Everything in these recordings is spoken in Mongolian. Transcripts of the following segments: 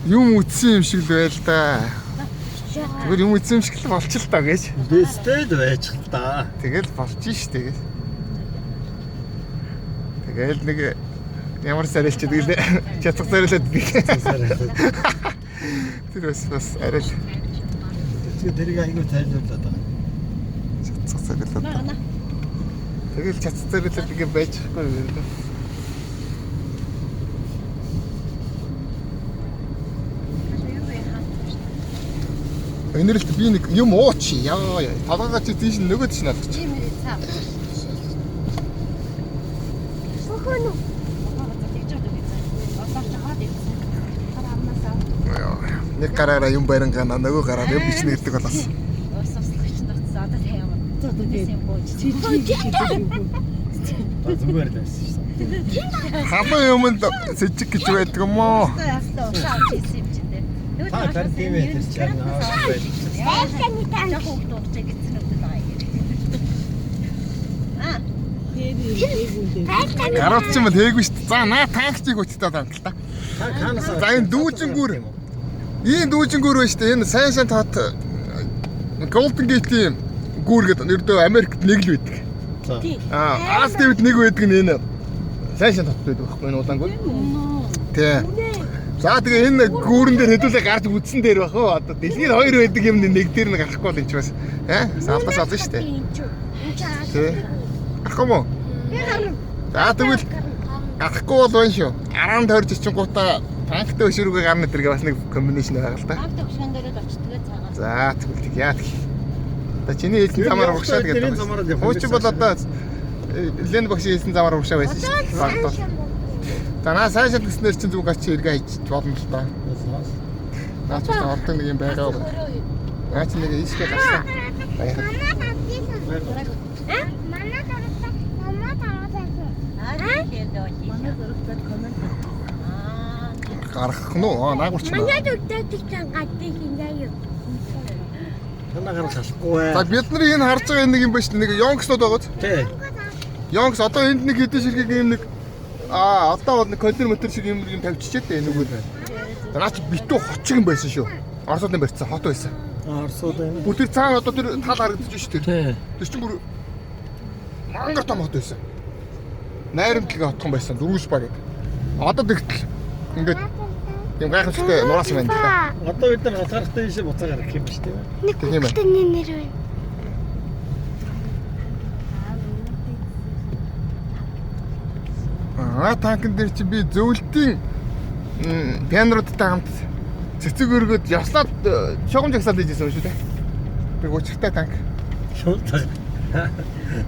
Юм үтсэн юм шиг л байл да. Зүгээр юм үтсэн юм шиг л болчих л таа гэж. Бэстэд байж л та. Тэгэл болж ш тэгээд. Тэгэл нэг ямар сарилч тэгэл чацх сарилаад гэх. Тэр бас арай л. Тэгээд дэрийг айгуу тайлбарлаад байгаа. Чацх сарилаад. Тэгэл чацх сарилаад ингэ байж байхгүй юм. Энэрлт би нэг юм ууч яа талгаач тийш нөгөөд ч наадчих. Сохоно. Нэг гараараа юм барингана нөгөө гараараа юм бичнэ гэдэг болоос. Услагч нарцсан одоо таяа. Тэс юм бууж. Зүгээр л байсан шүү. Хабаа юмд сэжиг гэж байдаг юм уу? Ястаа шааж ирсэн юм чинь. Та тийм ээ тэр чинь байж. Яг хөөхд уучаа гэсэн үг байна. Гараад ч юм бол хээггүй шүү дээ. За наа танкчиг өчтөө танк л та. За энэ дүүжингүүр. Ийм дүүжингүүр байна шүү дээ. Энэ сайн тат Golden Gate-ийн гүүр гэдэг нэрдөө Америкт нэг л байдаг. Аз дэвд нэг байдаг нь энэ сайн тат байдаг байхгүй энэ улаангүүр. Тий. За тэгээ энэ гүүрэн дээр хэдүүлээ гарч үдсэн дээр бах оо одоо дэлхийд хоёр байдаг юм нэг дээр нь гарахгүй бол энэ ч бас салбас олно шүү дээ. Тий. Ахгүй мó. За тэгвэл гарахгүй бол байна шүү. Араан тойрч ичингуудаа танктай өшөргөө гарна дэргээ бас нэг комбинашн байгаа л да. Авто хөшгөн дээрээ очтгоо цагаан. За тэгвэл тэг яа гэх. Одоо чиний хэлсэн замаар урагшаад гэдэг. Хууч бол одоо Лен багшийн хэлсэн замаар урагшаа байсан шүү дээ. За наа сайн шат гэснээр чинь зүг гач эргээ хийж болно л та. Наач та ордог нэг юм байгаа уу? Наач нэг ийшгээ гарсан. Баяр. Манай тарахтаа мама тарахтаа. Гарах нь уу? Наагурч нь. Манай дүүтэй чинь гаддаг юм яа. Танаа гарах шалахгүй бай. За бид нар энэ харж байгаа нэг юм байна шүү дээ. Нэг Йонгснууд байгаа. Тий. Йонгс одоо энд нэг хэдэн ширхэг юм нэг одоо бол нэг контейнер мотор шиг юм тавьчихжээ дээ энэгүй байна. За наач битүү хочиг юм байсан шүү. Оросууд нь барьцсан хот байсан. Оросууд байна. Бүр тэр цаана одоо тэр тал харагдаж шүү дээ. Тий. Тэр чинь бүр мангар том хот байсан. Найрамдлагын хотхон байсан дөрвөс баг гэдэг. Одоо тэгтэл ингээд юм гайхамшигтай нураас юм байна л да. Одоо бид нар хатгарахтай ийшээ буцаа гарах юм биш тийм ээ. Нэг хүүхдийн нэр байна. Танкн дээр чи би зөвлөлтийн пианруудтай хамт цэцэг өргөд явслаад шугам жагсаал хийжсэн юм шүү дээ. Би гучигтай танк.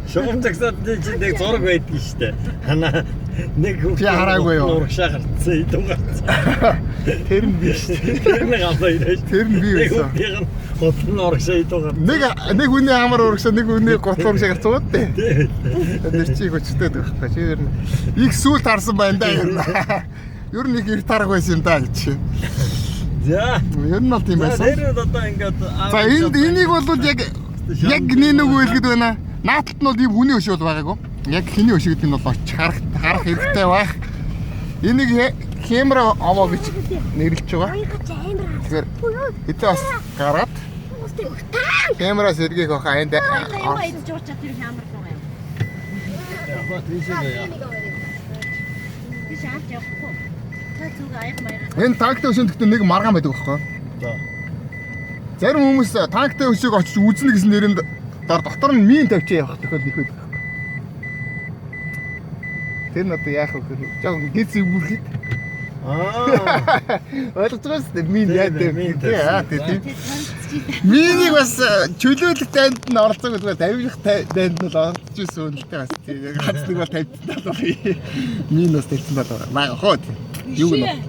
Шугам загсаад чи нэг зураг байдгийн штэ. Хана нэг чи хараагүй юу? Урагшаа гарцсан идүү гарцсан. Тэр нь би штэ. Тэр нэг аваад. Тэр нь би байсан. Хотын урагшаа идүү гарцсан. Нэг хүний амар урагшаа нэг хүний гутал урагшаа гарцсан уу дээ. Тэр чи гучигтай байхгүй. Чи ер нь их сүүл таарсан байна да ер нь. Ер нь их тарах байсан юм да гэж. За. Ер нь бол тийм байсан. Тэр одоо ингээд за энийг бол яг нэг үйлгэд байна. Нааталт нь бол ийм хүний өшөө бол байгаагүй. Яг хэний өшөө гэдэг нь бол очих харах хэрэгтэй байх. Энийг камера аваа гэж нэрлэж байгаа. Тэгэхээр хэдээ бас гараад камера сэргийг авах айнд Баяд жуучаа тэр ямар байгаа юм. яг тийшээ. Би шаач явахгүй. Та зүг аяг маяг. энэ танктай өшөө гэхдээ нэг маргаан байдаг байхгүй. За. Зарим хүмүүс танктай өшөөг очиж үзнэ гэсэн нэрэнд дотор нь мин тавьчаа явах тохиол их байдаг. Тэр нь одоо яах вэ? Жог гиз бүрхэд. Ойлгож байгаа шүү дээ. Мин яа дээ. Минийг бас чөлөөлөх дайнд нь оролцоог зүгээр тавих дайнд нь л оролцож ирсэн үнэлтэй бас. Ганц нэг бол тавьчихсан бол мин бас тавьсан бол байгаа. Маа хоо. Юу гэнэ?